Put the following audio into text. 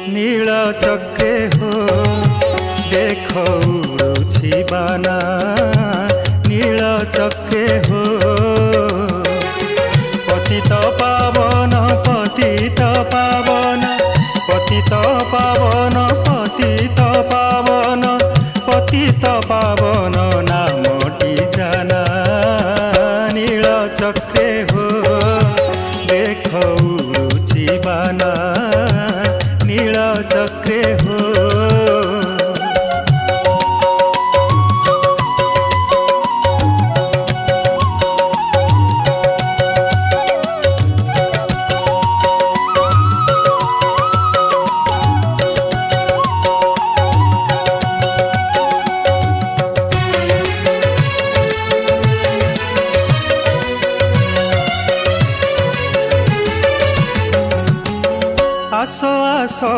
नील चक्रे हो देखो उड़ुछि बाना नील चक्रे हो पतित पावन पतित पावन पतित पावन पतित पावन पतित पावन नामटी जाना नील चक्रे हो देखो उड़ुछि बाना नील चक्रे हो। आसो आसो